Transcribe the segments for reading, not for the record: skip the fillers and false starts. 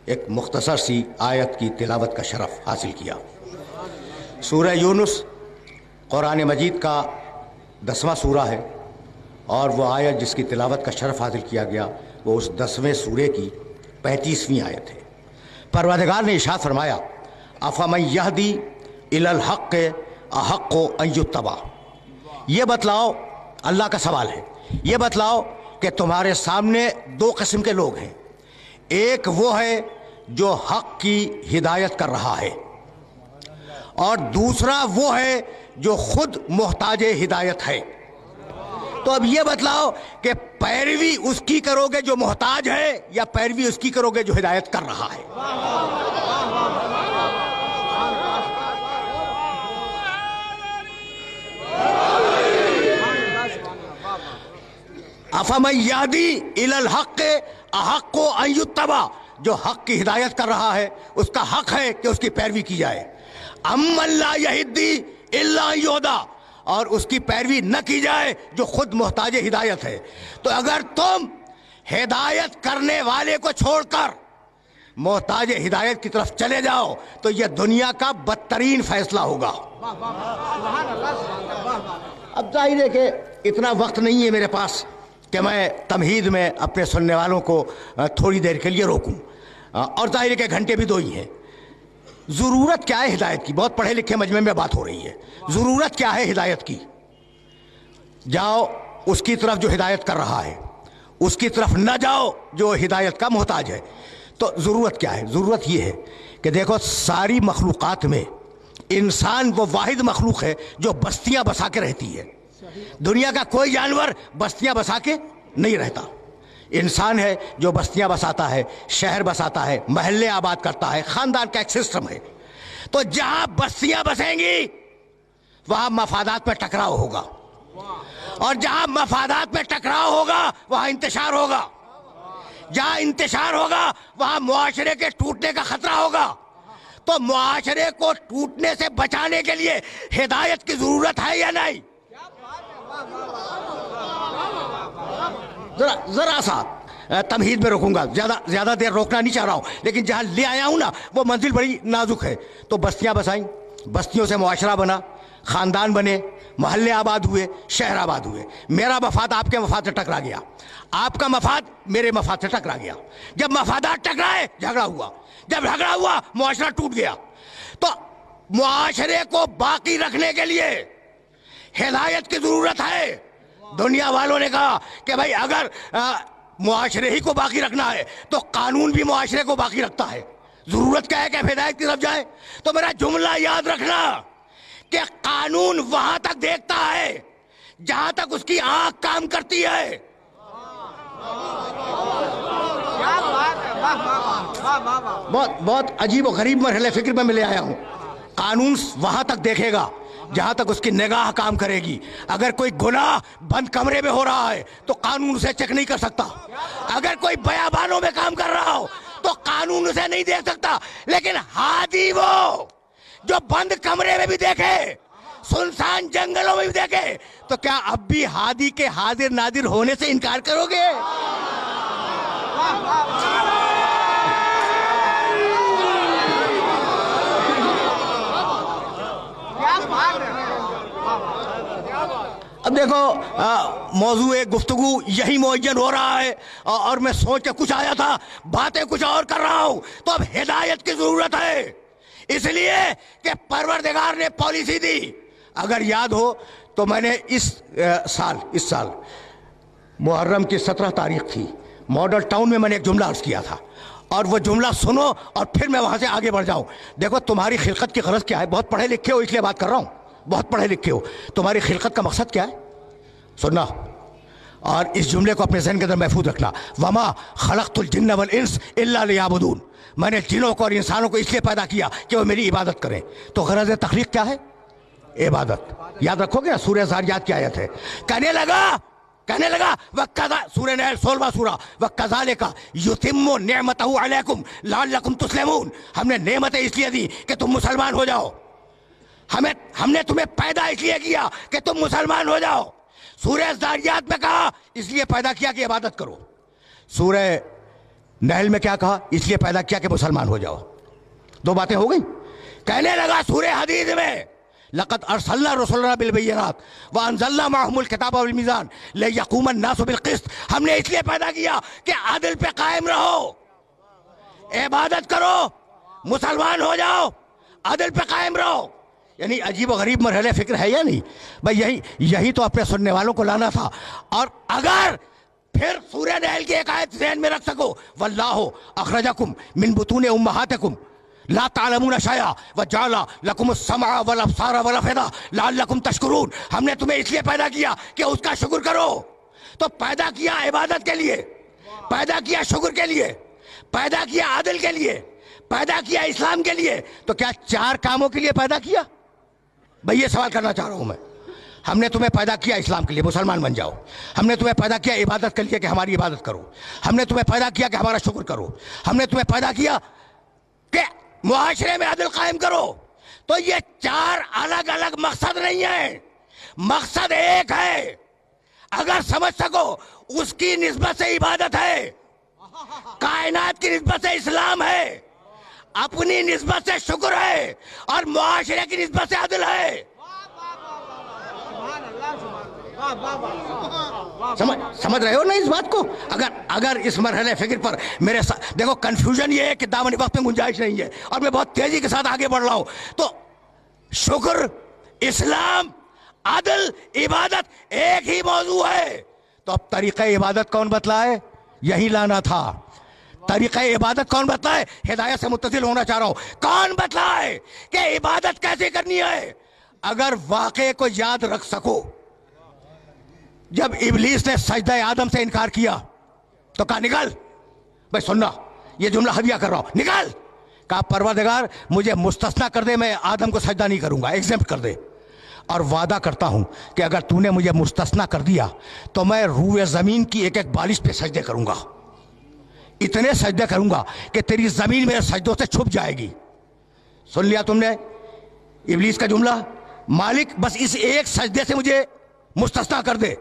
ایک مختصر سی آیت کی تلاوت کا شرف حاصل کیا۔ سورہ یونس قرآن مجید کا 10واں سورہ ہے، اور وہ آیت جس کی تلاوت کا شرف حاصل کیا گیا وہ اس 10ویں سورے کی 35ویں آیت ہے۔ پروردگار نے ارشاد فرمایا افمن یہدی الی الحق احق ان یتبع، یہ بتلاؤ، اللہ کا سوال ہے، یہ بتلاؤ کہ تمہارے سامنے دو قسم کے لوگ ہیں، ایک وہ ہے جو حق کی ہدایت کر رہا ہے، اور دوسرا وہ ہے جو خود محتاج ہدایت ہے۔ تو اب یہ بتلاؤ کہ پیروی اس کی کرو گے جو محتاج ہے، یا پیروی اس کی کرو گے جو ہدایت کر رہا ہے؟ افمن یہدی الی الحق احق ان یتبع، جو حق کی ہدایت کر رہا ہے اس کا حق ہے کہ اس کی پیروی کی جائے، امن لا یہدی الا ان یہدی، اور اس کی پیروی نہ کی جائے جو خود محتاج ہدایت ہے۔ تو اگر تم ہدایت کرنے والے کو چھوڑ کر محتاج ہدایت کی طرف چلے جاؤ تو یہ دنیا کا بدترین فیصلہ ہوگا۔ اب ظاہر ہے کہ اتنا وقت نہیں ہے میرے پاس کہ میں تمہید میں اپنے سننے والوں کو تھوڑی دیر کے لیے روکوں، اور ظاہر ہے کہ گھنٹے بھی 2 ہی ہیں۔ ضرورت کیا ہے ہدایت کی؟ بہت پڑھے لکھے مجمع میں بات ہو رہی ہے، ضرورت کیا ہے ہدایت کی؟ جاؤ اس کی طرف جو ہدایت کر رہا ہے، اس کی طرف نہ جاؤ جو ہدایت کا محتاج ہے۔ تو ضرورت کیا ہے؟ ضرورت یہ ہے کہ دیکھو، ساری مخلوقات میں انسان وہ واحد مخلوق ہے جو بستیاں بسا کے رہتی ہے۔ دنیا کا کوئی جانور بستیاں بسا کے نہیں رہتا، انسان ہے جو بستیاں بساتا ہے، شہر بساتا ہے، محلے آباد کرتا ہے، خاندان کا ایک سسٹم ہے۔ تو جہاں بستیاں بسیں گی وہاں مفادات میں ٹکراؤ ہوگا، اور جہاں مفادات میں ٹکراؤ ہوگا وہاں انتشار ہوگا، جہاں انتشار ہوگا وہاں معاشرے کے ٹوٹنے کا خطرہ ہوگا۔ تو معاشرے کو ٹوٹنے سے بچانے کے لیے ہدایت کی ضرورت ہے یا نہیں؟ ذرا سا تمہید میں رکوں گا، زیادہ دیر روکنا نہیں چاہ رہا ہوں، لیکن جہاں لے آیا ہوں نا وہ منزل بڑی نازک ہے۔ تو بستیاں بسائیں، بستیوں سے معاشرہ بنا، خاندان بنے، محلے آباد ہوئے، شہر آباد ہوئے۔ میرا مفاد آپ کے مفاد سے ٹکرا گیا، آپ کا مفاد میرے مفاد سے ٹکرا گیا۔ جب مفادات ٹکرائے جھگڑا ہوا، جب جھگڑا ہوا معاشرہ ٹوٹ گیا۔ تو معاشرے کو باقی رکھنے کے لیے ہدایت کی ضرورت ہے۔ دنیا والوں نے کہا کہ بھائی اگر معاشرے ہی کو باقی رکھنا ہے تو قانون بھی معاشرے کو باقی رکھتا ہے، ضرورت کیا ہے کہ ہدایت کی طرف جائے؟ تو میرا جملہ یاد رکھنا کہ قانون وہاں تک دیکھتا ہے جہاں تک اس کی آنکھ کام کرتی ہے۔ بہت عجیب و غریب مرحلے فکر میں لے آیا ہوں۔ قانون وہاں تک دیکھے گا جہاں تک اس کی نگاہ کام کرے گی۔ اگر کوئی گناہ بند کمرے میں ہو رہا ہے تو قانون اسے چیک نہیں کر سکتا، اگر کوئی بیابانوں میں کام کر رہا ہو تو قانون اسے نہیں دیکھ سکتا، لیکن ہادی وہ جو بند کمرے میں بھی دیکھے، سنسان جنگلوں میں بھی دیکھے، تو کیا اب بھی ہادی کے حاضر نادر ہونے سے انکار کرو گے؟ اب دیکھو، موضوع گفتگو یہی معین ہو رہا ہے، اور میں سوچ کے کچھ آیا تھا، باتیں کچھ اور کر رہا ہوں۔ تو اب ہدایت کی ضرورت ہے، اس لیے کہ پروردگار نے پالیسی دی۔ اگر یاد ہو تو میں نے اس سال محرم کی 17 تاریخ تھی، ماڈل ٹاؤن میں میں نے ایک جملہ عرض کیا تھا، اور وہ جملہ سنو اور پھر میں وہاں سے آگے بڑھ جاؤں۔ دیکھو، تمہاری خلقت کی غرض کیا ہے؟ بہت پڑھے لکھے ہو اس لیے بات کر رہا ہوں، بہت پڑھے لکھے ہو، تمہاری خلقت کا مقصد کیا ہے؟ سننا، اور اس جملے کو اپنے ذہن کے اندر محفوظ رکھنا، وما خلقت الجن والانس الا لیعبدون، میں نے جنوں کو اور انسانوں کو اس لیے پیدا کیا کہ وہ میری عبادت کریں۔ تو غرض تخلیق کیا ہے؟ عبادت۔ یاد رکھو گے، سورہ زاریات کی آیت ہے۔ کہنے لگا سورہ نحل 16واں سورہ، وَكَذَلِكَ يُتِمُّ نِعْمَتَهُ عَلَيْكُمْ لَعَلَّكُمْ تُسْلِمُونَ، ہم نے نعمتیں اس لیے دی کہ تم مسلمان ہو جاؤ، ہم نے تمہیں پیدا اس لیے کیا کہ تم مسلمان ہو جاؤ۔ سورہ زاریات میں کہا اس لیے پیدا کیا کہ عبادت کرو۔ سورہ نحل میں کیا کہا؟ اس لیے پیدا کیا کہ مسلمان ہو جاؤ. دو باتیں ہو گئی. کہنے لگا سورہ حدید میں لقد ارسلنا رسلنا بالبینات وانزلنا معهم الکتاب والمیزان لیقوم الناس بالقسط. ہم نے اس لیے پیدا کیا کہ عدل پہ قائم رہو، عبادت کرو، مسلمان ہو جاؤ، عدل پہ قائم رہو. یعنی عجیب و غریب مرحلہ فکر ہے یا نہیں بھائی؟ یہی تو اپنے سننے والوں کو لانا تھا. اور اگر پھر سورہ نحل کی ایک آیت ذہن میں رکھ سکو، واللہ اخرجکم من بطون امہاتکم لا تعلمون شیئا وجعل لکم السمع والابصار والافئدہ لعلکم تشکرون. ہم نے تمہیں اس لیے پیدا کیا کہ اس کا شکر کرو. تو پیدا کیا عبادت کے لیے، پیدا کیا شکر کے لیے، پیدا کیا عدل کے لیے، پیدا کیا اسلام کے لیے. تو کیا چار کاموں کے لیے پیدا کیا؟ بھئی یہ سوال کرنا چاہ رہا ہوں میں. ہم نے تمہیں پیدا کیا اسلام کے لیے، مسلمان بن جاؤ. ہم نے تمہیں پیدا کیا عبادت کے لیے کہ ہماری عبادت کرو. ہم نے تمہیں پیدا کیا کہ ہمارا شکر کرو. ہم نے تمہیں پیدا کیا کہ معاشرے میں عدل قائم کرو. تو یہ چار الگ الگ مقصد نہیں ہیں، مقصد ایک ہے. اگر سمجھ سکو اس کی نسبت سے عبادت ہے، کائنات کی نسبت سے اسلام ہے، اپنی نسبت سے شکر ہے، اور معاشرے کی نسبت سے عدل ہے. سمجھ رہے ہو نا اس بات کو؟ اگر اس مرحلے فکر پر میرے ساتھ دیکھو، کنفیوژن یہ ہے کہ دامن وقت میں گنجائش نہیں ہے اور میں بہت تیزی کے ساتھ آگے بڑھ رہا ہوں. تو شکر، اسلام، عدل، عبادت ایک ہی موضوع ہے. تو اب طریقہ عبادت کون بتلائے؟ یہی لانا تھا. طریقہ عبادت کون بتلائے؟ ہدایت سے متصل ہونا چاہ رہا ہوں. کون بتلائے کہ عبادت کیسے کرنی ہے؟ اگر واقعے کو یاد رکھ سکو، جب ابلیس نے سجدہ آدم سے انکار کیا تو کہا نکل. بھائی سننا، یہ جملہ ہدیہ کر رہا ہوں، نکل. کہا پروردگار مجھے مستثنا کر دے، میں آدم کو سجدہ نہیں کروں گا، ایگزمپٹ کر دے. اور وعدہ کرتا ہوں کہ اگر تو نے مجھے مستثنا کر دیا تو میں روئے زمین کی ایک ایک بالش پہ سجدے کروں گا. اتنے سجدے کروں گا کہ تیری زمین میرے سجدوں سے چھپ جائے گی. سن لیا تم نے ابلیس کا جملہ؟ مالک بس اس ایک سجدے سے مجھے مستثنا کر دے،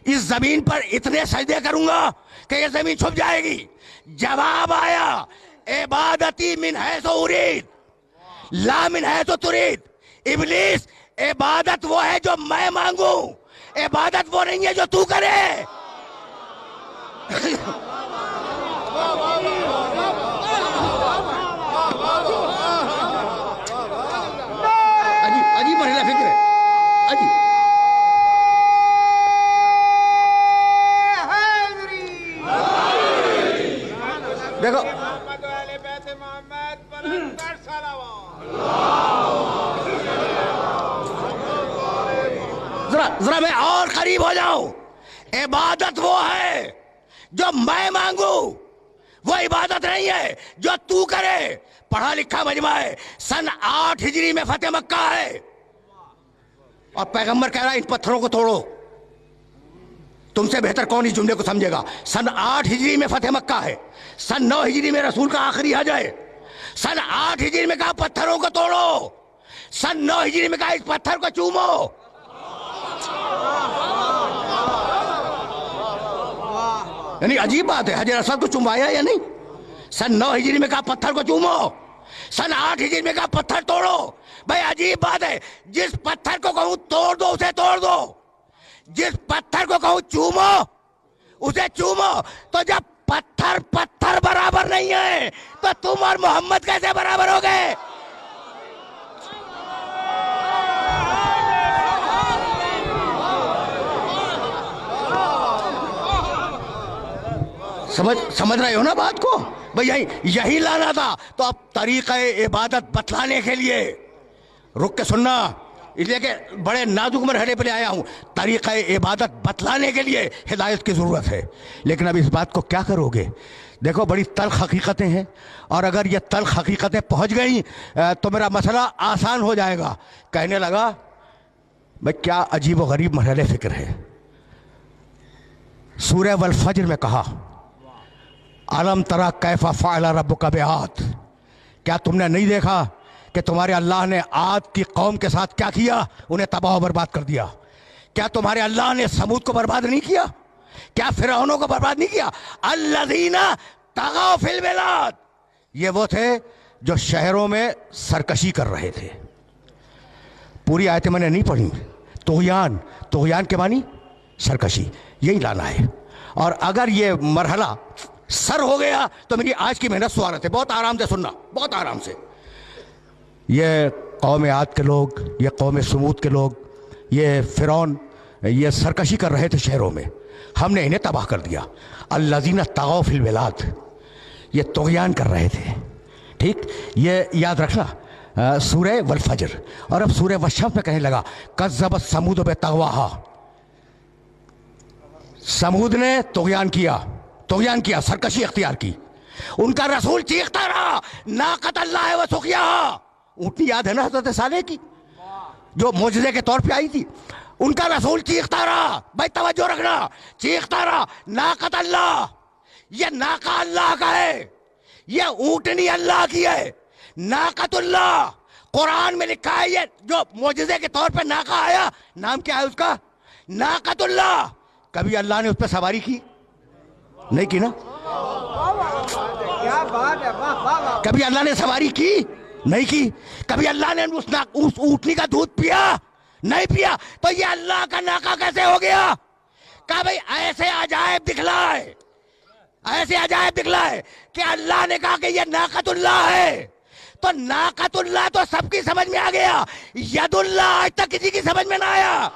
اس زمین پر اتنے سجدے کروں گا کہ یہ زمین چھپ جائے گی. جواب آیا عبادتی من حیث ارید لا من حیث ترید. ابلیس عبادت وہ ہے جو میں مانگوں، عبادت وہ نہیں ہے جو تو کرے. عجیب مرحلہ فکر ہے. عجیب. دیکھو ذرا میں اور قریب ہو جاؤں. عبادت وہ ہے جو میں مانگوں، وہ عبادت نہیں ہے جو تو کرے. پڑھا لکھا مجمع ہے، سن 8 ہجری میں فتح مکہ ہے، اور پیغمبر کہہ رہا ہے ان پتھروں کو توڑو. تم سے بہتر کون اس جملے کو سمجھے گا؟ سن 8 ہجری میں فتح مکہ ہے، سن 9 ہجری میں رسول کا آخری حج ہے. سن 8 ہجری میں کہا پتھروں کو توڑو، سن 9 ہجری میں کہا اس پتھر کو چومو. یعنی عجیب بات ہے، حجر اسود کو چموایا یا نہیں؟ سن 9 ہجری میں کہا پتھر کو چومو، سن 8 ہجری میں کہا پتھر توڑو. بھائی عجیب بات ہے، جس پتھر کو کہوں توڑ دو اسے توڑ دو، جس پتھر کو کہوں چومو اسے چومو. تو جب پتھر برابر نہیں ہے تو تم اور محمد کیسے برابر ہو گئے؟ سمجھ رہے ہو نا بات کو؟ بھئی یہی لانا تھا. تو اب طریقہ عبادت بتلانے کے لیے رک کے سننا، اس لیے کہ بڑے نازک مرحلے پہ لے آیا ہوں. طریقہ عبادت بتلانے کے لیے ہدایت کی ضرورت ہے. لیکن اب اس بات کو کیا کرو گے؟ دیکھو بڑی تلخ حقیقتیں ہیں، اور اگر یہ تلخ حقیقتیں پہنچ گئیں تو میرا مسئلہ آسان ہو جائے گا. کہنے لگا بھئی کیا عجیب و غریب مرحلے فکر ہے. سورہ والفجر میں کہا الم تری کیف فعل ربک بعاد. کیا تم نے نہیں دیکھا کہ تمہارے اللہ نے عاد کی قوم کے ساتھ کیا کیا؟ انہیں تباہ و برباد کر دیا. کیا تمہارے اللہ نے سمود کو برباد نہیں کیا؟ کیا فرعونوں کو برباد نہیں کیا؟ الذین طغوا فی البلاد، یہ وہ تھے جو شہروں میں سرکشی کر رہے تھے. پوری آیتیں میں نے نہیں پڑھی. طغیان کے معنی سرکشی، یہی لانا ہے. اور اگر یہ مرحلہ سر ہو گیا تو میری آج کی محنت سوارت ہے. بہت آرام سے سننا، بہت آرام سے. یہ قوم عاد کے لوگ، یہ قوم سمود کے لوگ، یہ فرعون، یہ سرکشی کر رہے تھے شہروں میں، ہم نے انہیں تباہ کر دیا. الذین طغوا فی البلاد، یہ طغیان کر رہے تھے. ٹھیک، یہ یاد رکھنا. سورہ والفجر. اور اب سورہ والشمس میں کہنے لگا کذبت ثمود بطغواہا. سمود نے طغیان کیا، سرکشی اختیار کی. ان کا رسول چیختا رہا ناقۃ اللہ و سقیاہا. اونٹنی یاد ہے نا حضرت صالح کی جو معجزے کے طور پہ آئی تھی؟ ان کا رسول چیختا رہا، بھائی توجہ رکھنا، چیختا رہا ناقۃ اللہ. یہ ناقہ اللہ کا ہے، یہ اونٹنی اللہ کی ہے. ناقۃ اللہ قرآن میں لکھا ہے. یہ جو معجزے کے طور پہ ناقہ آیا، نام کیا ہے اس کا؟ ناقۃ اللہ. کبھی اللہ نے اس پہ سواری کی؟ نہیں کی نا. کبھی اللہ نے سواری کی؟ نہیں کی. کبھی اللہ نے اس اونٹنی کا دودھ پیا؟ نہیں پیا. تو یہ اللہ کا ناقہ کیسے ہو گیا؟ کہا بھئی ایسے عجائب دکھلائے، ایسے عجائب دکھلائے کہ اللہ نے کہا کہ یہ ناقۃ اللہ ہے. تو ناقۃ اللہ تو سب کی سمجھ میں آ گیا، ید اللہ آج تک کسی کی سمجھ میں نہ آیا.